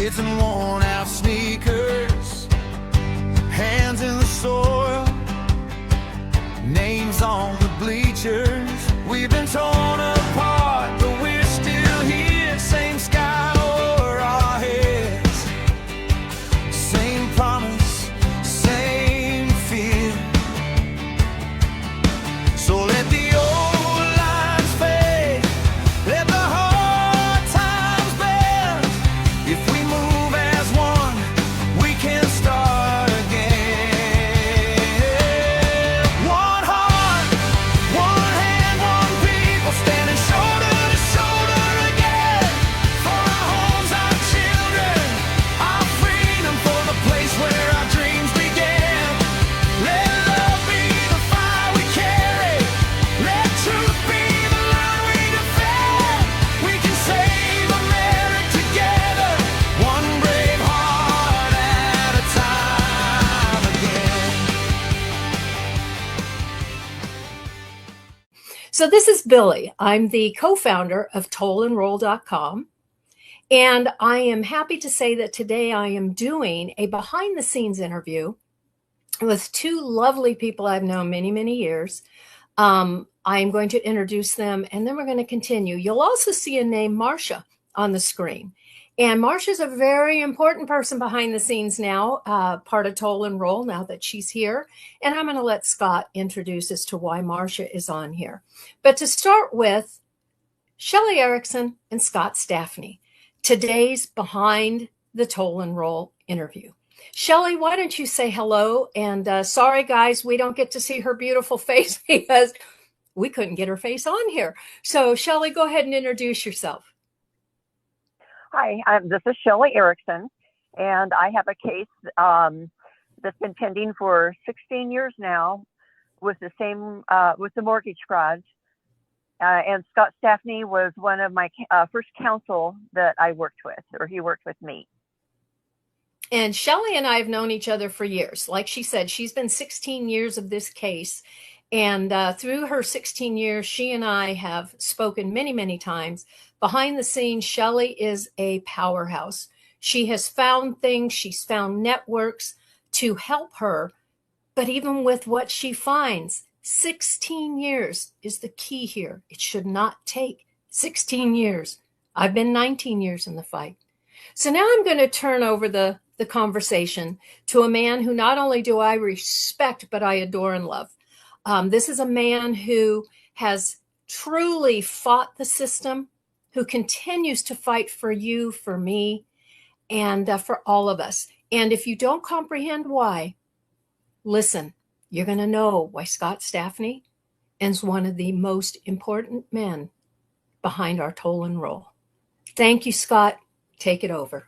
kids in worn out sneakers, hands in the soil, names on the bleachers. We've been torn apart, but we're still here. Same sky over our heads, same promise, same fear. So let the old lines fade, let the hard times bend. If we move as one, we can start again. One heart, one hand, one people, standing shoulder to shoulder again. For our homes, our children, our freedom, for the place where our dreams began. Let love be the fire we carry, let truth be the line we defend. We can save America together, one brave heart at a time again. So this is Billie. I'm the co-founder of tollandroll.com. And I am happy to say that today I am doing a behind the scenes interview with two lovely people I've known many, many years. I am going to introduce them and then we're going to continue. You'll also see a name, Marcia, on the screen. And Marcia's a very important person behind the scenes now, part of Toll and Roll now that she's here. And I'm going to let Scott introduce as to why Marcia is on here. But to start with, Shelley Erickson and Scott Staphne, today's behind the Toll and Roll interview. Shelley, why don't you say hello? And sorry, guys, we don't get to see her beautiful face because we couldn't get her face on here. So Shelley, go ahead and introduce yourself. Hi, this is Shelley Erickson, and I have a case that's been pending for 16 years now with the same with the mortgage fraud. And Scott Staphne was one of my first counsel that I worked with, or he worked with me. And Shelley and I have known each other for years. Like she said, she's been 16 years of this case. And through her 16 years, she and I have spoken many, many times. Behind the scenes, Shelley is a powerhouse. She has found things, she's found networks to help her. But even with what she finds, 16 years is the key here. It should not take 16 years. I've been 19 years in the fight. So now I'm going to turn over the conversation to a man who not only do I respect, but I adore and love. This is a man who has truly fought the system, who continues to fight for you, for me, and for all of us. And if you don't comprehend why, listen, you're going to know why Scott Staphne is one of the most important men behind our Toll and Roll. Thank you, Scott. Take it over.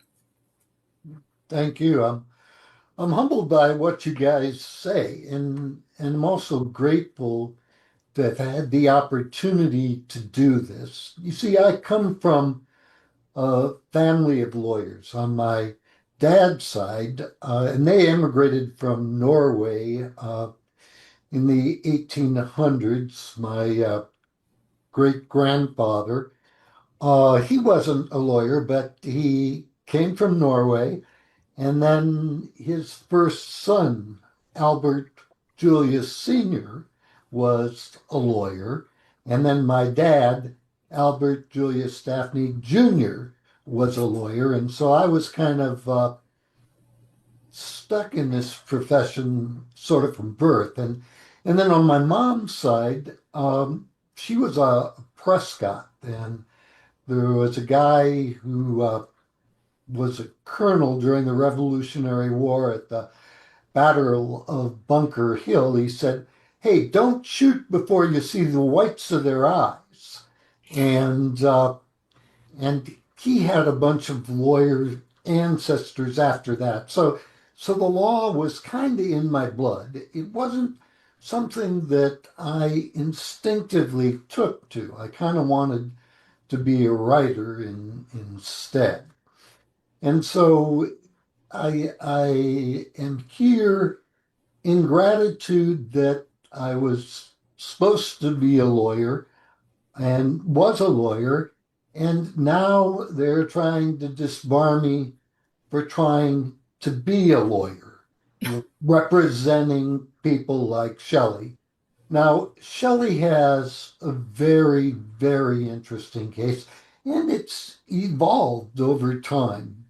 Thank you. I'm humbled by what you guys say, and I'm also grateful to have had the opportunity to do this. You see, I come from a family of lawyers on my dad's side, and they immigrated from Norway in the 1800s. My great-grandfather, he wasn't a lawyer, but he came from Norway. And then his first son, Albert Julius Sr., was a lawyer. And then my dad, Albert Julius Staphne Jr., was a lawyer. And so I was kind of stuck in this profession sort of from birth. And then on my mom's side, she was a Prescott. And there was a guy who was a colonel during the Revolutionary War at the Battle of Bunker Hill. He said, "Hey, don't shoot before you see the whites of their eyes." And he had a bunch of lawyer ancestors after that. So the law was kind of in my blood. It wasn't something that I instinctively took to. I kind of wanted to be a writer instead. And so I am here in gratitude that I was supposed to be a lawyer and was a lawyer, and now they're trying to disbar me for trying to be a lawyer, representing people like Shelley. Now, Shelley has a very, very interesting case, and it's evolved over time.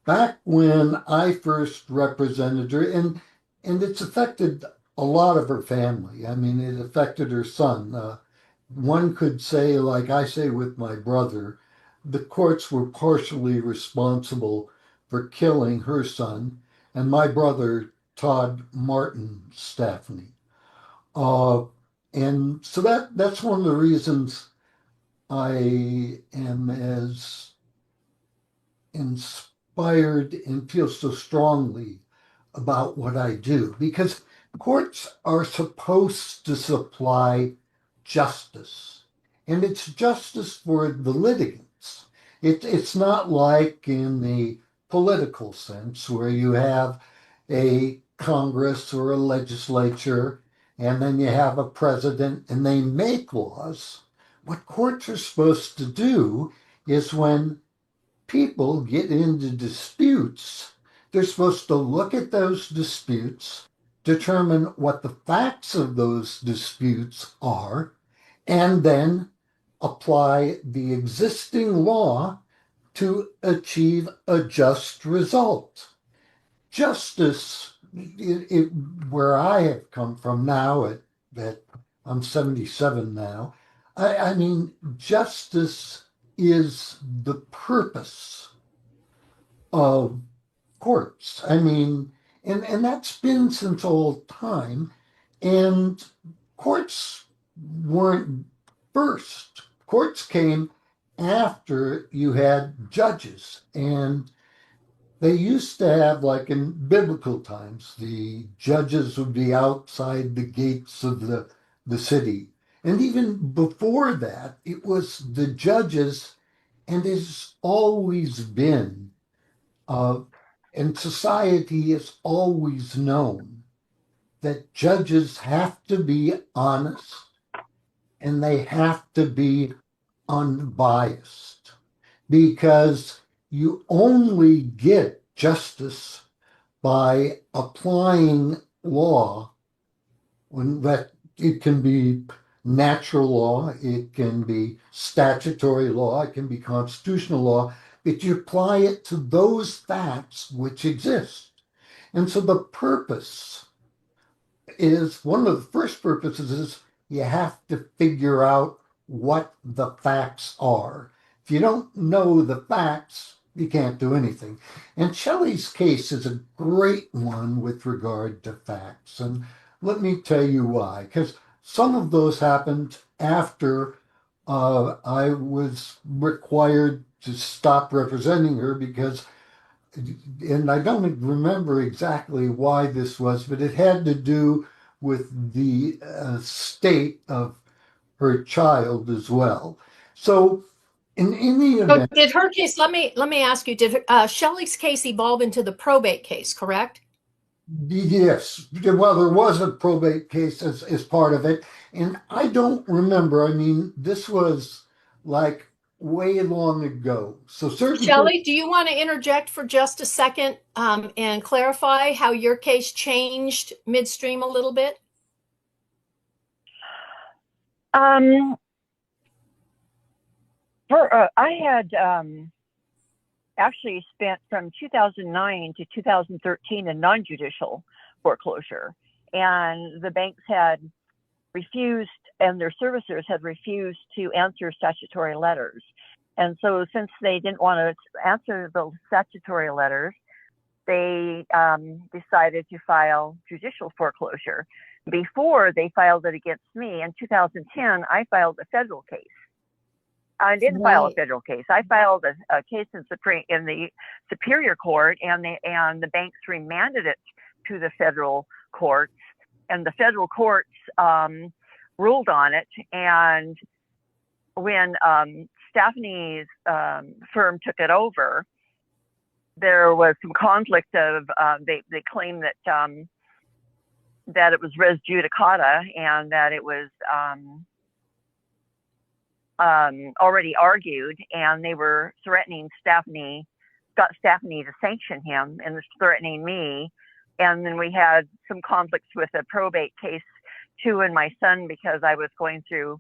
Back when I first represented her, and it's affected a lot of her family. I mean, it affected her son. One could say, like I say with my brother, the courts were partially responsible for killing her son and my brother, Todd Martin Staphne. Uh, and so that's one of the reasons I am as inspired and feel so strongly about what I do, because courts are supposed to supply justice, and it's justice for the litigants. It's not like in the political sense where you have a Congress or a legislature, and then you have a president and they make laws. What courts are supposed to do is when people get into disputes, they're supposed to look at those disputes, determine what the facts of those disputes are, and then apply the existing law to achieve a just result. Justice, where I have come from now, that I'm 77 now, I mean, justice is the purpose of courts. I mean, and that's been since old time. And courts weren't first. Courts came after you had judges. And they used to have, like in biblical times, the judges would be outside the gates of the city. And even before that, it was the judges, and it's always been, uh, and society has always known that judges have to be honest and they have to be unbiased, because you only get justice by applying law. When that, it can be natural law, it can be statutory law, it can be constitutional law, but you apply it to those facts which exist. And so the purpose is, one of the first purposes is, you have to figure out what the facts are. If you don't know the facts, you can't do anything. And Shelley's case is a great one with regard to facts. And let me tell you why. Because some of those happened after I was required to stop representing her, because, and I don't remember exactly why this was, but it had to do with the state of her child as well. So in any So event, did her case, let me ask you, did Shelley's case evolve into the probate case, correct? yes, well, there was a probate case as part of it. And I don't remember, I mean, this was like way long ago. So certain things, Shelley, do you want to interject for just a second and clarify how your case changed midstream a little bit? Um, I had actually spent from 2009 to 2013 in non-judicial foreclosure, and the banks had refused, and their servicers had refused to answer statutory letters. And so since they didn't want to answer the statutory letters, they decided to file judicial foreclosure. Before they filed it against me in 2010, I filed a federal case. I didn't file a federal case. I filed a case in the Superior Court, and the banks remanded it to the federal courts, and the federal courts ruled on it. And when Staphne's firm took it over, there was some conflict of they claimed that it was res judicata, and that it was already argued, and they were threatening Staphne got Staphne to sanction him and was threatening me. And then we had some conflicts with a probate case too, and my son, because I was going through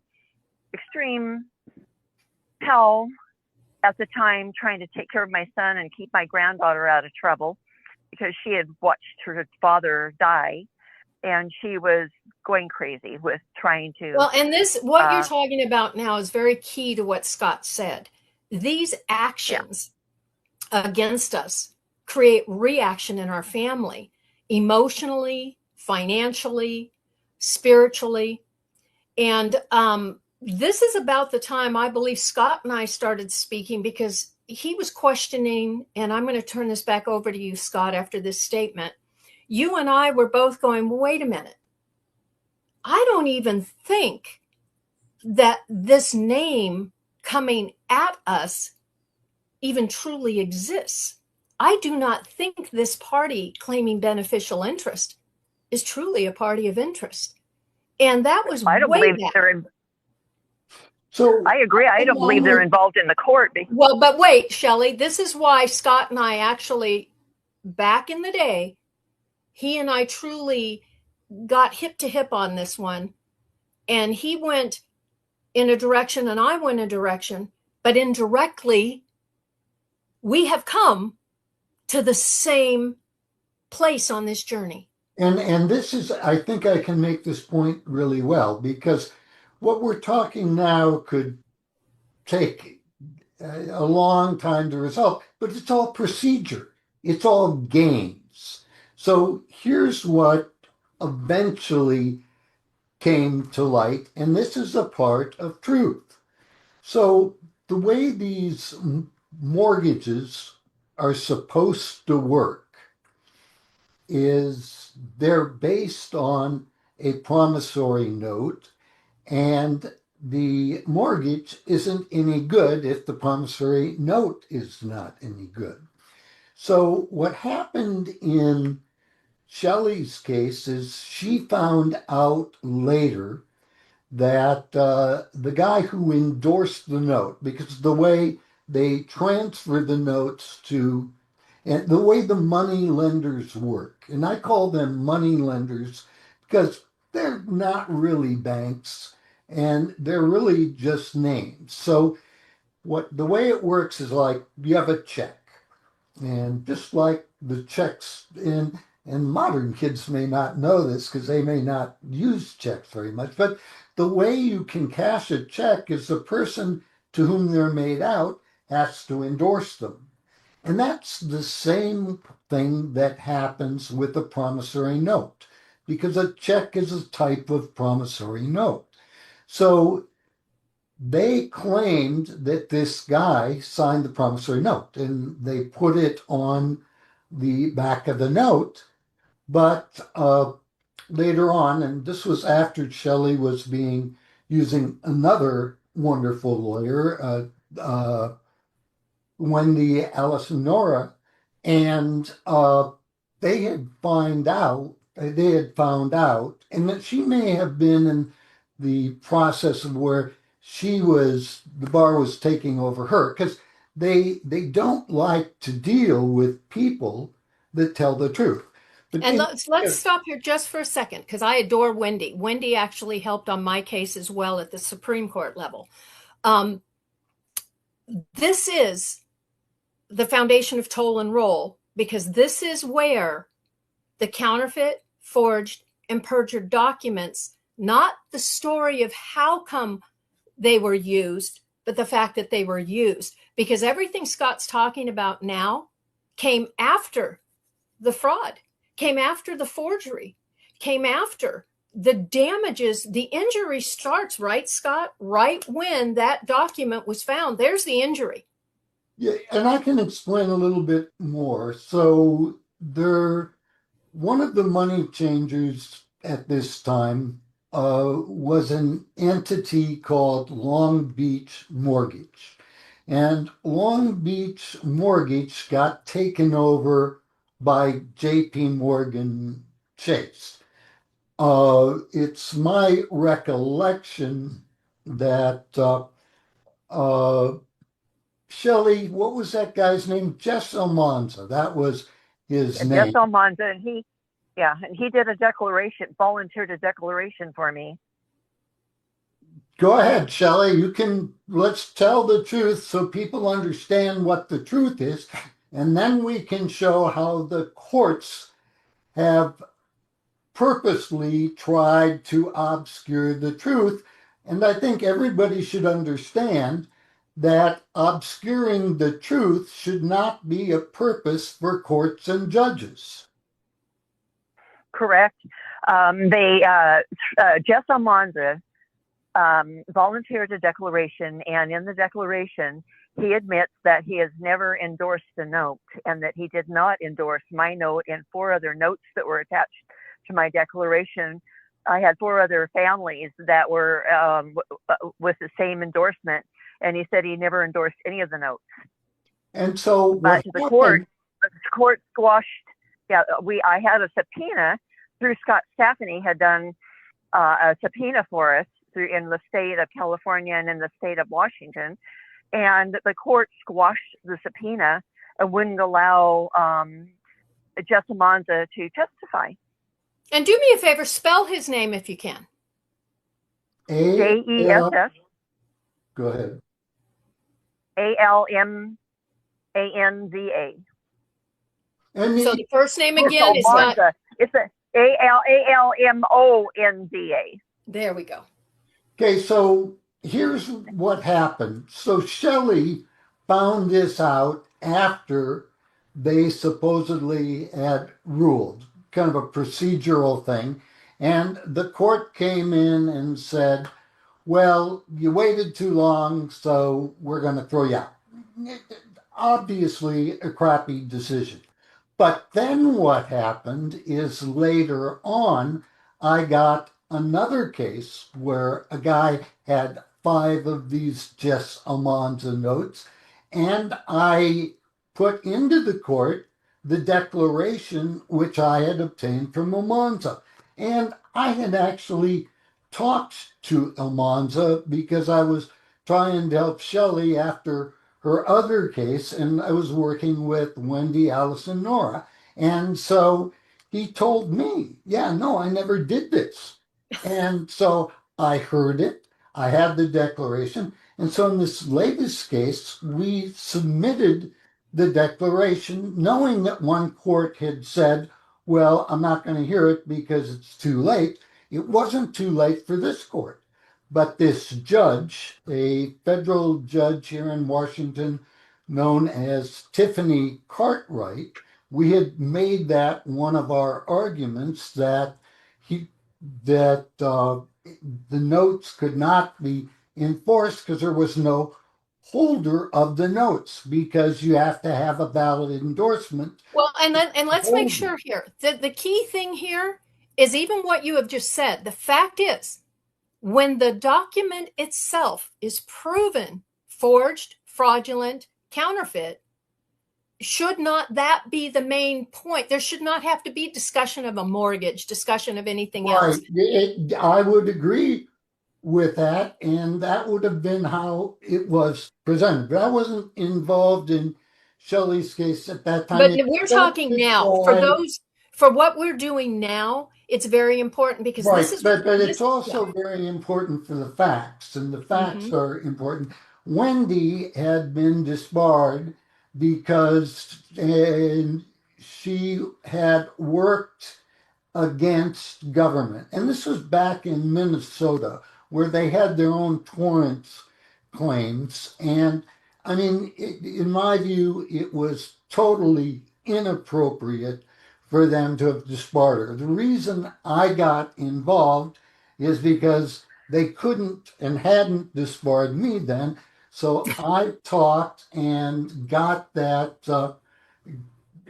extreme hell at the time trying to take care of my son and keep my granddaughter out of trouble because she had watched her father die, and she was going crazy with trying to. Well, and this, what you're talking about now is very key to what Scott said. These actions against us create reaction in our family, emotionally, financially, spiritually. And this is about the time I believe Scott and I started speaking, because he was questioning, and I'm going to turn this back over to you, Scott, after this statement. You and I were both going, wait a minute. I don't even think that this name coming at us even truly exists. I do not think this party claiming beneficial interest is truly a party of interest. And that was I don't way believe back. So I agree. I don't believe they're involved in the court. Well, but wait, Shelley, this is why Scott and I actually, back in the day, he and I truly got hip to hip on this one. And he went in a direction and I went a direction, but indirectly, we have come to the same place on this journey. And this is, I think I can make this point really well, because what we're talking now could take a long time to resolve, but it's all procedure. It's all games. So here's what eventually came to light, and this is a part of truth. So the way these mortgages are supposed to work is they're based on a promissory note, and the mortgage isn't any good if the promissory note is not any good. So what happened in Shelley's case is she found out later that the guy who endorsed the note, because the way they transfer the notes to, and the way the money lenders work, and I call them money lenders because they're not really banks and they're really just names. So the way it works is like you have a check, and just like the checks and modern kids may not know this because they may not use checks very much, but the way you can cash a check is the person to whom they're made out has to endorse them. And that's the same thing that happens with a promissory note, because a check is a type of promissory note. So they claimed that this guy signed the promissory note, and they put it on the back of the note. But later on, and this was after Shelley was using another wonderful lawyer, Wendy Allison Nora, and they had found out, and that she may have been in the process of where the bar was taking over her, because they don't like to deal with people that tell the truth. And let's stop here just for a second, because I adore Wendy. Wendy actually helped on my case as well at the Supreme Court level. This is the foundation of toll and roll, because this is where the counterfeit, forged, and perjured documents, not the story of how come they were used, but the fact that they were used. Because everything Scott's talking about now came after the fraud, came after the forgery, came after the damages. The injury starts, right, Scott? Right when that document was found. There's the injury. Yeah, and I can explain a little bit more. So one of the money changers at this time was an entity called Long Beach Mortgage. And Long Beach Mortgage got taken over by J.P. Morgan Chase. It's my recollection that Shelley, what was that guy's name? Jess Almanza. That was his Yes, name. Almanza, and he did a declaration, volunteered a declaration for me. Go ahead, Shelley. Let's tell the truth so people understand what the truth is, and then we can show how the courts have purposely tried to obscure the truth. And I think everybody should understand that obscuring the truth should not be a purpose for courts and judges. Correct. Jess Almanza volunteered a declaration, and in the declaration, he admits that he has never endorsed the note and that he did not endorse my note and 4 other notes that were attached to my declaration. I had 4 other families that were with the same endorsement, and he said he never endorsed any of the notes. And so, but the court squashed. Yeah, I had a subpoena through Staphne had done a subpoena for us in the state of California and in the state of Washington, and the court squashed the subpoena and wouldn't allow Jess Almanza to testify. And do me a favor, spell his name if you can. Jess. Go ahead. Almanza. And so the first name again is not. It's a Almonda. There we go. Okay, so here's what happened. So Shelley found this out after they supposedly had ruled, kind of a procedural thing. And the court came in and said, well, you waited too long, so we're going to throw you out. Obviously a crappy decision. But then what happened is later on, I got another case where a guy had 5 of these Jess Almanza notes, and I put into the court the declaration which I had obtained from Almanza. And I had actually talked to Almanza because I was trying to help Shelley after her other case, and I was working with Wendy, Alice, and Nora. And so he told me, yeah, no, I never did this. And so I heard it. I had the declaration. And so in this latest case, we submitted the declaration knowing that one court had said, well, I'm not going to hear it because it's too late. It wasn't too late for this court. But this judge, a federal judge here in Washington known as Tiffany Cartwright, we had made that one of our arguments that the notes could not be enforced because there was no holder of the notes, because you have to have a valid endorsement. Well, and let's make sure here that the key thing here is even what you have just said. The fact is, when the document itself is proven forged, fraudulent, counterfeit, should not that be the main point? There should not have to be discussion of a mortgage, discussion of anything else. I would agree with that, and that would have been how it was presented. But I wasn't involved in Shelley's case at that time. But we're talking now for what we're doing now. It's very important because right, this is. But it's also very important for the facts, and the facts are important. Wendy had been disbarred because she had worked against government. And this was back in Minnesota, where they had their own torrance claims. And I mean, in my view, it was totally inappropriate for them to have disbarred her. The reason I got involved is because they couldn't and hadn't disbarred me then. So I talked and got that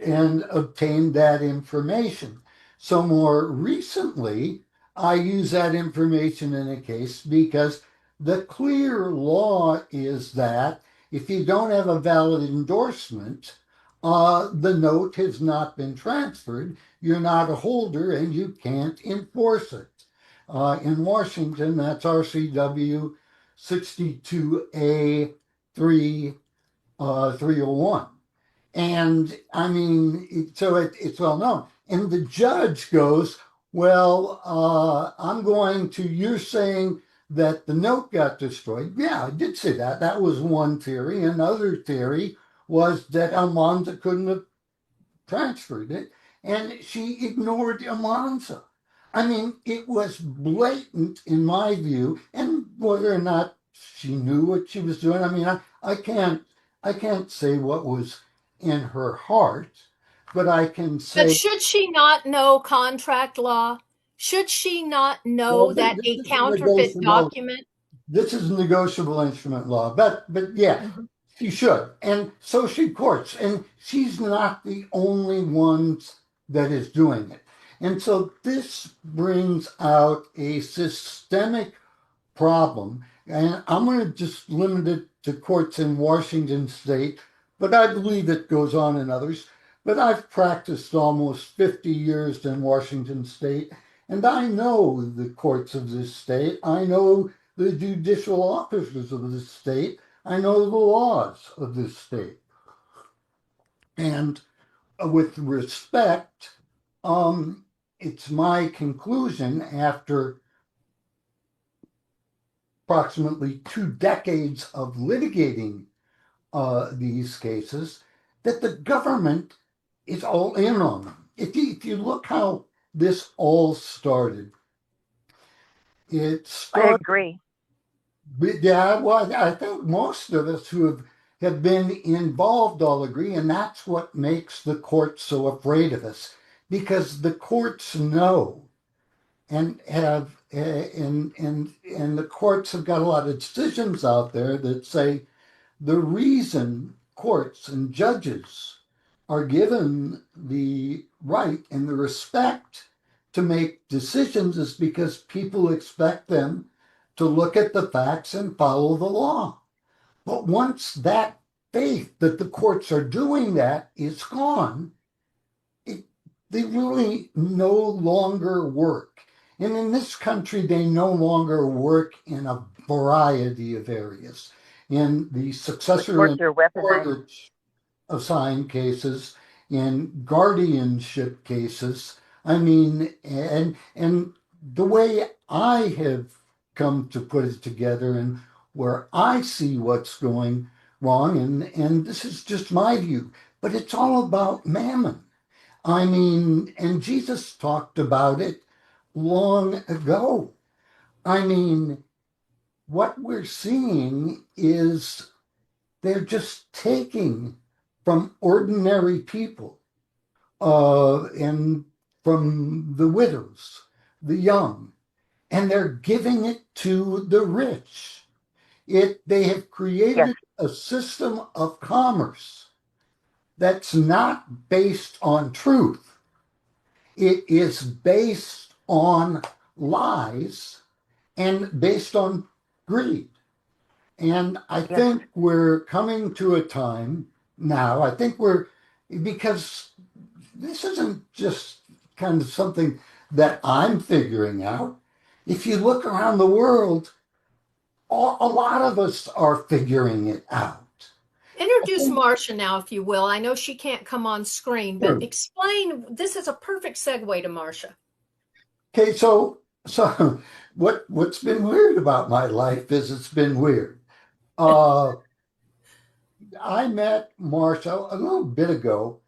and obtained that information. So more recently, I use that information in a case because the clear law is that if you don't have a valid endorsement, the note has not been transferred, you're not a holder, and you can't enforce it. In Washington, that's RCW 62A3 301. And I mean, it's well known. And the judge goes, well, you're saying that the note got destroyed. Yeah, I did say that. That was one theory. Another theory was that Almanza couldn't have transferred it, and she ignored Almanza. I mean, it was blatant in my view, and whether or not she knew what she was doing, I mean, I can't say what was in her heart, but I can But say, should she not know contract law? Should she not well, know that this a is counterfeit negotiable. document? This is negotiable instrument law, but yeah, Mhm. she should, and so should courts, and she's not the only one that is doing it. And so this brings out a systemic problem, and I'm going to just limit it to courts in Washington state, but I believe it goes on in others. But I've practiced almost 50 years in Washington state, and I know the courts of this state. I know the judicial officers of this state. I know the laws of this state. And with respect, it's my conclusion after approximately 2 decades of litigating these cases that the government is all in on them. If you look how this all started, it I started, agree. yeah, well, I think most of us have been involved all agree, and that's what makes the courts so afraid of us, because the courts know and have and the courts have got a lot of decisions out there that say the reason courts and judges are given the right and the respect to make decisions is because people expect them to look at the facts and follow the law. But once that faith that the courts are doing that is gone, it, they really no longer work. And in this country, they no longer work in a variety of areas. In the The successor courts and are weaponized. mortgage assigned cases, in guardianship cases, I mean, and the way I have come to put it together and where I see what's going wrong, and this is just my view, but it's all about mammon. I mean, and Jesus talked about it long ago. I mean, what we're seeing is they're just taking from ordinary people and from the widows, the young, and they're giving it to the rich. They have Yes, created a system of commerce that's not based on truth. It is based on lies and based on greed. And I yes. think we're coming to a time now, because this isn't just kind of something that I'm figuring out. If you look around the world, a lot of us are figuring it out. Introduce Marcia now, if you will. I know she can't come on screen, but Sure. explain. This is a perfect segue to Marcia. Okay, so what's been weird about my life is it's been weird. Uh, I met Marcia a little bit ago.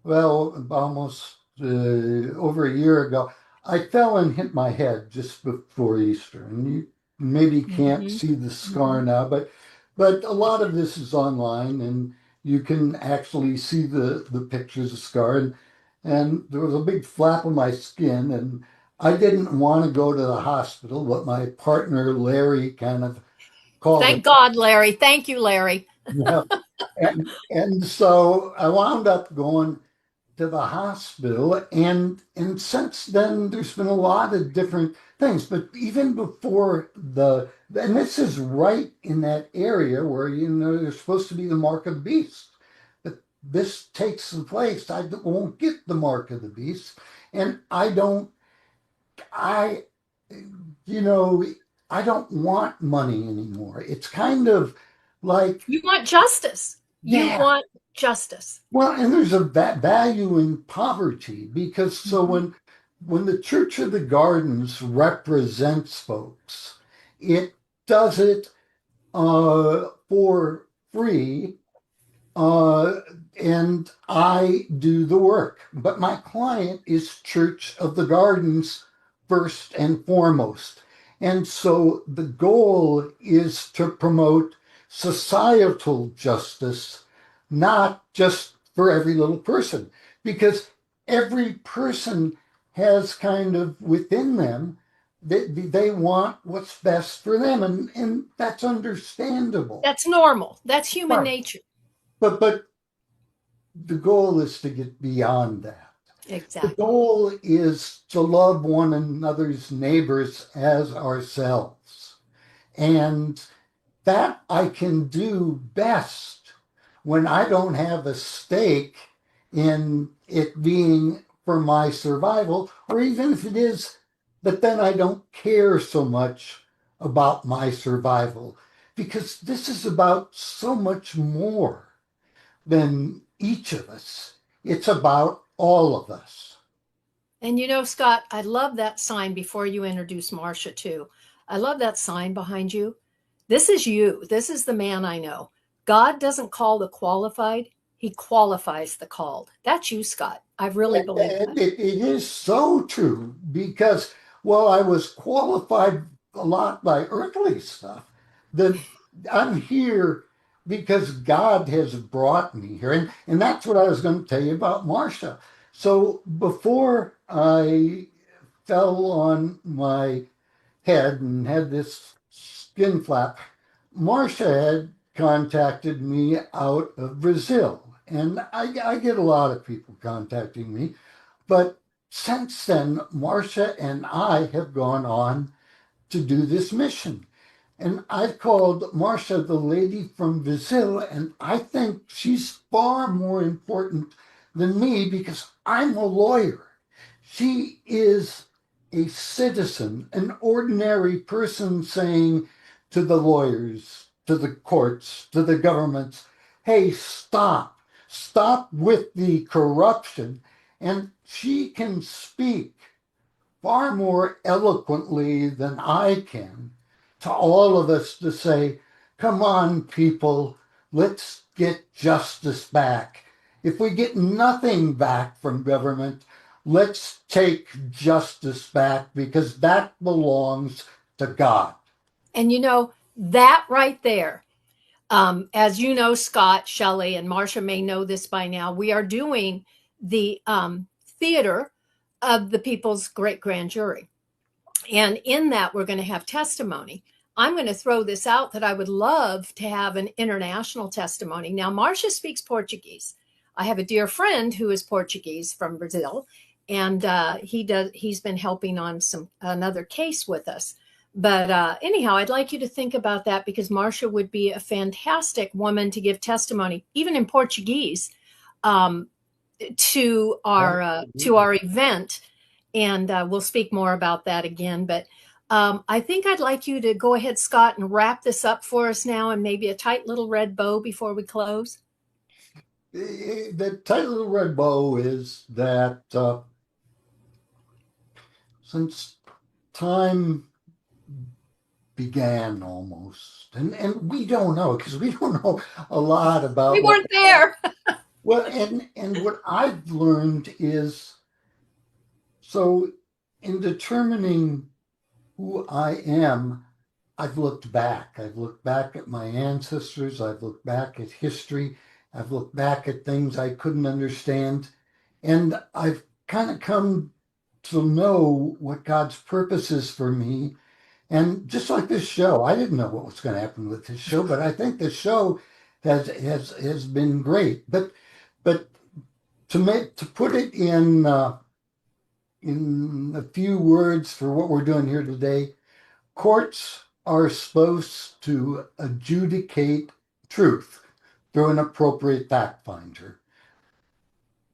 Well, almost over a year ago, I fell and hit my head just before Easter, and you maybe can't Hmm. see the scar Hmm. now, but a lot of this is online, and you can actually see the pictures of scar, and there was a big flap of my skin, and I didn't want to go to the hospital, but my partner Larry kind of called it. Thank God, Larry. Thank you, Larry. And so I wound up going to the hospital, and since then there's been a lot of different things, but even before and this is right in that area where there's supposed to be the mark of the beast, but this takes the place. I won't get the mark of the beast, and I you know I don't want money anymore. It's kind of like, You want justice. You Yeah. want justice. Well, and there's a value in poverty because so Mhm. when the Church of the Gardens represents folks, it does it for free, uh, and I do the work. But my client is Church of the Gardens first and foremost. And so the goal is to promote societal justice, not just for every little person, because every person has kind of within them that they want what's best for them, and that's understandable. That's normal. That's human Right. nature. But the goal is to get beyond that. The Exactly. goal is to love one another's neighbors as ourselves. And that I can do best when I don't have a stake in it being for my survival, or even if it is, but then I don't care so much about my survival because this is about so much more than each of us. It's about all of us. And you know, Scott, I love that sign before you introduce Marcia, too. I love that sign behind you. This is you. This is the man I know. God doesn't call the qualified, he qualifies the called. That's you, Scott. I really believe And that. it is so true because while I was qualified a lot by earthly stuff, the I'm here because God has brought me here. And that's what I was going to tell you about Marcia. So before I fell on my head and had this skin flap, Marcia had contacted me out of Brazil. And I get a lot of people contacting me. But since then, Marcia and I have gone on to do this mission. And I've called Marcia the lady from Brazil, and I think she's far more important than me because I'm a lawyer. She is a citizen, an ordinary person saying to the lawyers, to the courts, to the governments, hey, stop, stop with the corruption. And she can speak far more eloquently than I can to all of us to say, come on, people, let's get justice back. If we get nothing back from government, let's take justice back because that belongs to God. And you know, that right there, as you know, Scott, Shelley, and Marcia may know this by now, we are doing the theater of the people's great grand jury. And in that, we're going to have testimony. I'm going to throw this out that I would love to have an international testimony. Now, Marcia speaks Portuguese. I have a dear friend who is Portuguese from Brazil, and he's been helping on another case with us. But anyhow, I'd like you to think about that because Marcia would be a fantastic woman to give testimony, even in Portuguese, um, to our event, and we'll speak more about that again. But I think I'd like you to go ahead, Scott, and wrap this up for us now, and maybe a tight little red bow before we close. The title of Red Bow is that since time began almost, and we don't know because we don't know a lot We about what. weren't there. Well, and what I've learned is so in determining who I am, I've looked back. I've looked back at my ancestors. I've looked back at history. I've looked back at things I couldn't understand. And I've kind of come to know what God's purpose is for me. And just like this show, I didn't know what was going to happen with this show, but I think the show has been great. But to put it in a few words for what we're doing here today, courts are supposed to adjudicate truth through an appropriate fact finder.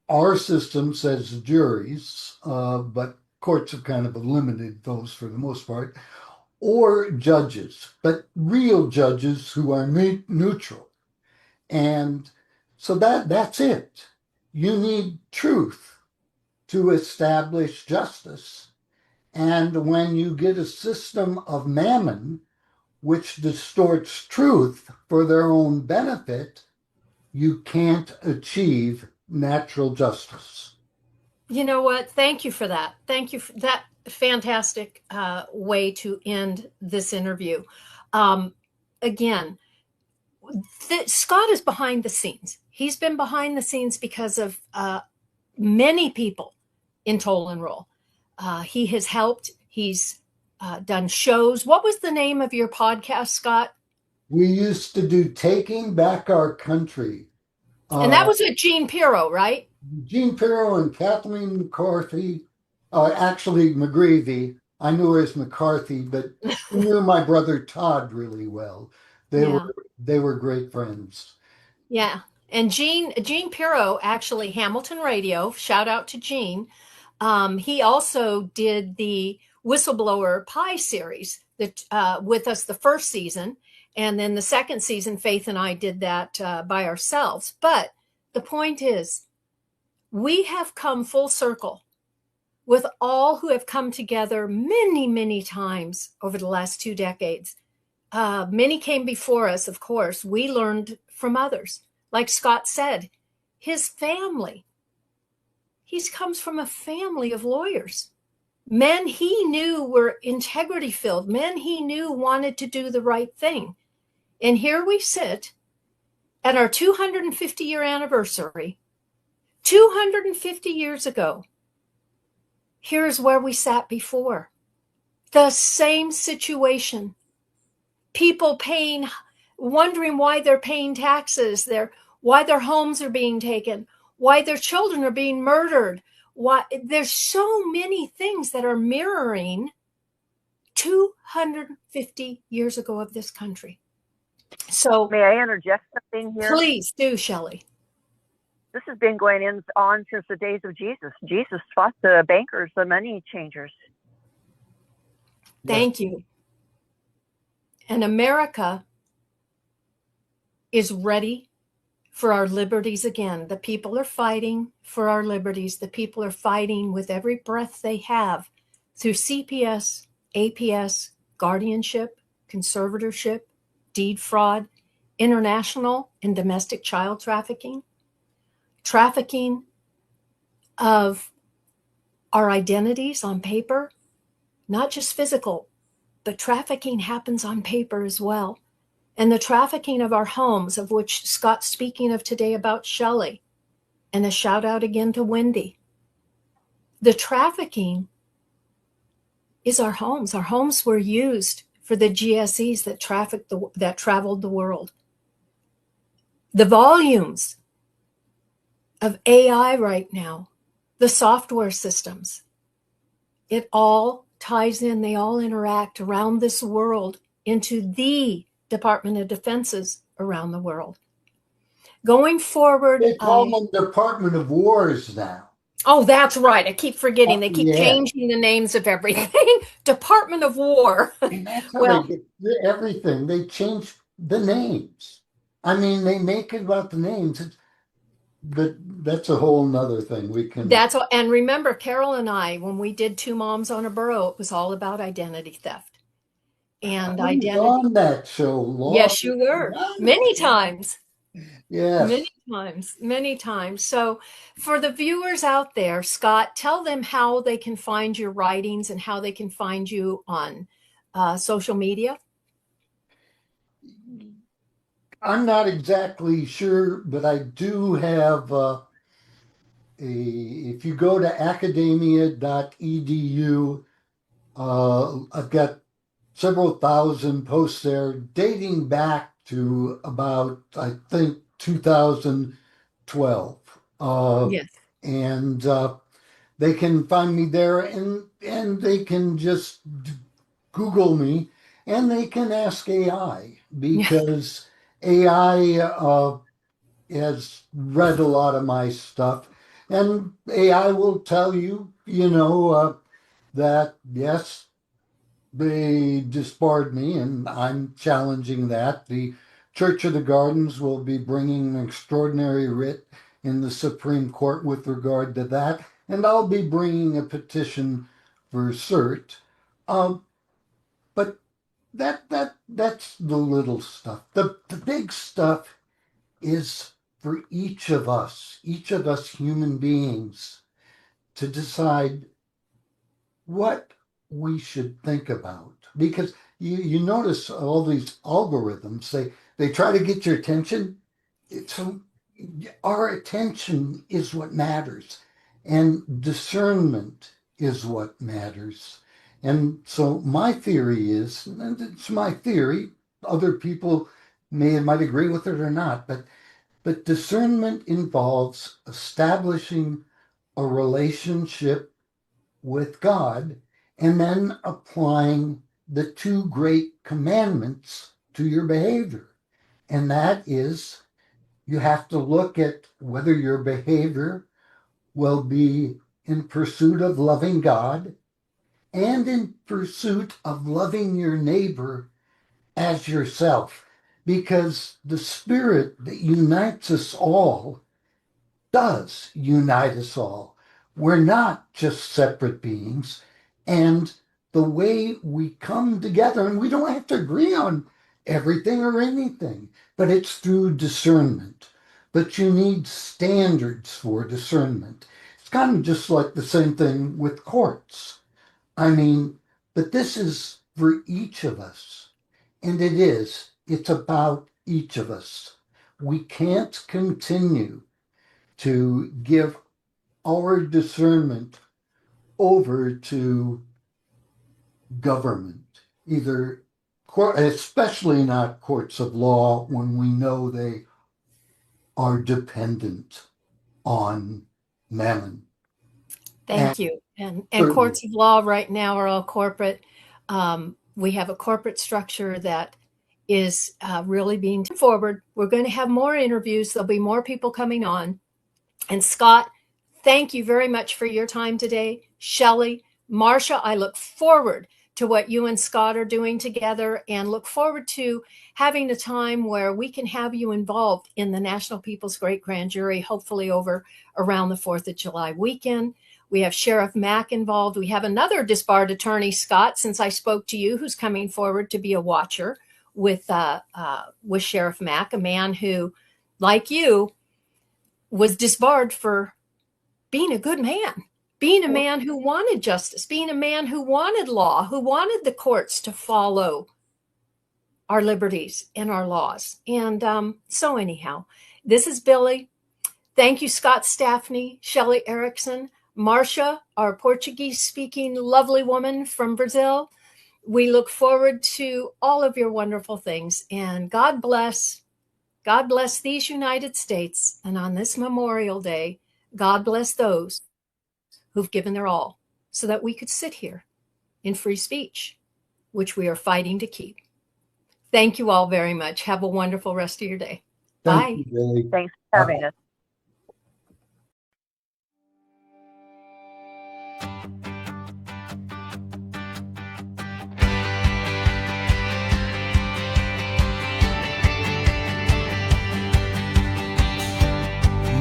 Our system says juries, but courts have kind of eliminated those for the most part, or judges, but real judges who are neutral. And So that's it. You need truth to establish justice. And when you get a system of mammon which distorts truth for their own benefit, you can't achieve natural justice. You know what? Thank you for that. Thank you for that fantastic way to end this interview. Um, again, Scott is behind the scenes. He's been behind the scenes because of many people in Toll and Roll. He has helped. He's done shows. What was the name of your podcast, Scott? We used to do Taking Back Our Country. And that was with Gene Pirro, right? Gene Pirro and Kathleen McCarthy, actually McGreevy. I knew her as McCarthy, but she knew my brother Todd really well. Yeah. They were great friends. Yeah. And Gene Pirro, actually, Hamilton Radio, shout out to Gene. He also did the Whistleblower Pie series that with us the first season. And then the second season, Faith and I did that by ourselves. But the point is, we have come full circle with all who have come together many, many times over the last 2 decades. Many came before us, of course. We learned from others. Like Scott said, his family. He comes from a family of lawyers. Men he knew were integrity filled. Men he knew wanted to do the right thing. And here we sit at our 250-year anniversary, 250 years ago. Here's where we sat before. The same situation. People wondering why they're paying taxes, why their homes are being taken, why their children are being murdered. Why there's so many things that are mirroring 250 years ago of this country. So May I interject something here? Please do, Shelley. This has been going on since the days of Jesus. Jesus fought the bankers, the money changers. Thank you. And America is ready for our liberties again. The people are fighting for our liberties. The people are fighting with every breath they have through CPS, APS, guardianship, conservatorship, deed fraud, international and domestic child trafficking, trafficking of our identities on paper, not just physical, but trafficking happens on paper as well. And the trafficking of our homes, of which Scott's speaking of today about Shelley, and a shout out again to Wendy. The trafficking is our homes. Our homes were used for the GSEs that traveled the world. The volumes of AI right now, the software systems, it all ties in, they all interact around this world into the Department of Defenses around the world. Going forward. They call them Department of Wars now. Oh, that's right. I keep forgetting. They keep changing the names of everything. Department of War. And that's how they get everything. They change the names. I mean, they make it about the names. But that's a whole nother thing. And remember, Carol and I, when we did Two Moms on a Burro, it was all about identity theft. And I was on that show. Yes, you were. Many times. Yes. Many times. So for the viewers out there, Scott, tell them how they can find your writings and how they can find you on social media. I'm not exactly sure, but I do have if you go to academia.edu, I've got several thousand posts there dating back to about, I think, 2012. Yes. And they can find me there, and they can just Google me, and they can ask AI, because AI has read a lot of my stuff, and AI will tell you, that yes, they disbarred me, and I'm challenging that. The Church of the Gardens will be bringing an extraordinary writ in the Supreme Court with regard to that, and I'll be bringing a petition for cert. But that's the little stuff. The big stuff is for each of us human beings, to decide what we should think about. Because you notice all these algorithms, they try to get your attention. So our attention is what matters, and discernment is what matters. And so my theory is, and it's my theory, other people might agree with it or not, but discernment involves establishing a relationship with God and then applying the two great commandments to your behavior. And that is, you have to look at whether your behavior will be in pursuit of loving God and in pursuit of loving your neighbor as yourself. Because the spirit that unites us all does unite us all. We're not just separate beings. And the way we come together, and we don't have to agree on everything or anything, but it's through discernment. But you need standards for discernment. It's kind of just like the same thing with courts. I mean, but this is for each of us. And it's about each of us. We can't continue to give our discernment over to government, either court, especially not courts of law, when we know they are dependent on mammon. Thank you. And courts of law right now are all corporate. We have a corporate structure that is really being forward. We're going to have more interviews. There'll be more people coming on. And Scott, thank you very much for your time today. Shelley, Marcia, I look forward to what you and Scott are doing together, and look forward to having a time where we can have you involved in the National People's Great Grand Jury, hopefully over around the 4th of July weekend. We have Sheriff Mack involved. We have another disbarred attorney, Scott, since I spoke to you, who's coming forward to be a watcher with Sheriff Mack, a man who, like you, was disbarred for being a good man, being a man who wanted justice, being a man who wanted law, who wanted the courts to follow our liberties and our laws. And so anyhow, this is Billie. Thank you, Scott Staphne, Shelley Erickson, Marcia, our Portuguese-speaking lovely woman from Brazil. We look forward to all of your wonderful things. And God bless these United States. And on this Memorial Day, God bless those who've given their all so that we could sit here in free speech, which we are fighting to keep. Thank you all very much. Have a wonderful rest of your day. Bye. Thank you, Billie. Thanks for having us.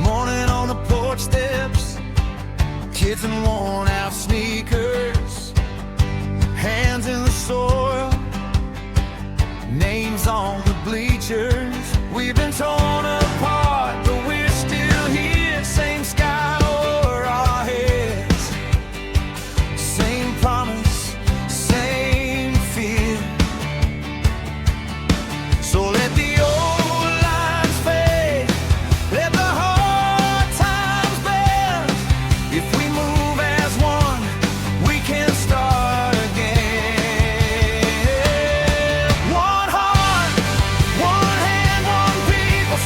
Morning on the porch steps, kids in worn out sneakers, hands in the soil, names on the bleachers. We've been torn apart, but we're still here. Same sky over our heads, same promise, same fear. So let the old lines fade, let the hard times bend. If we move as one, we can start again. One heart, one hand, one people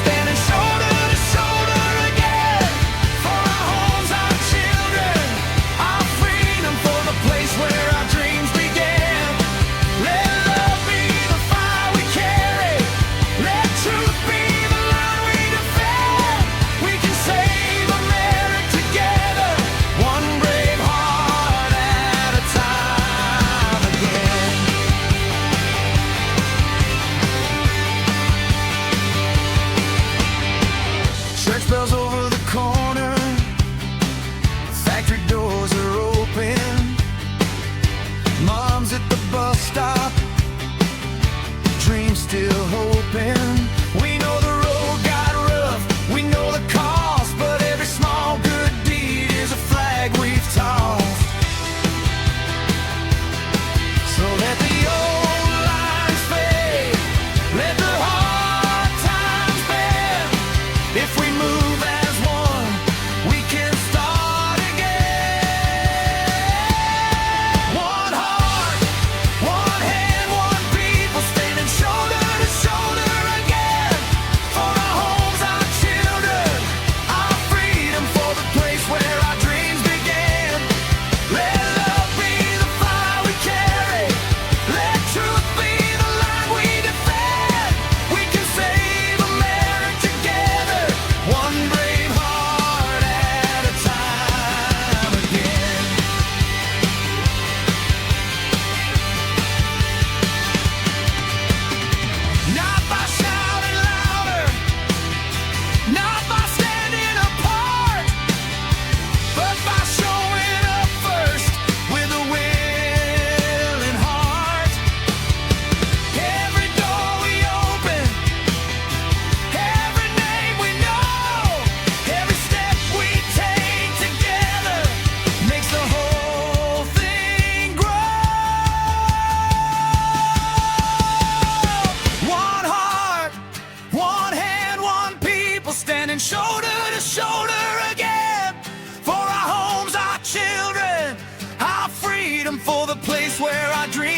for the place where our dreams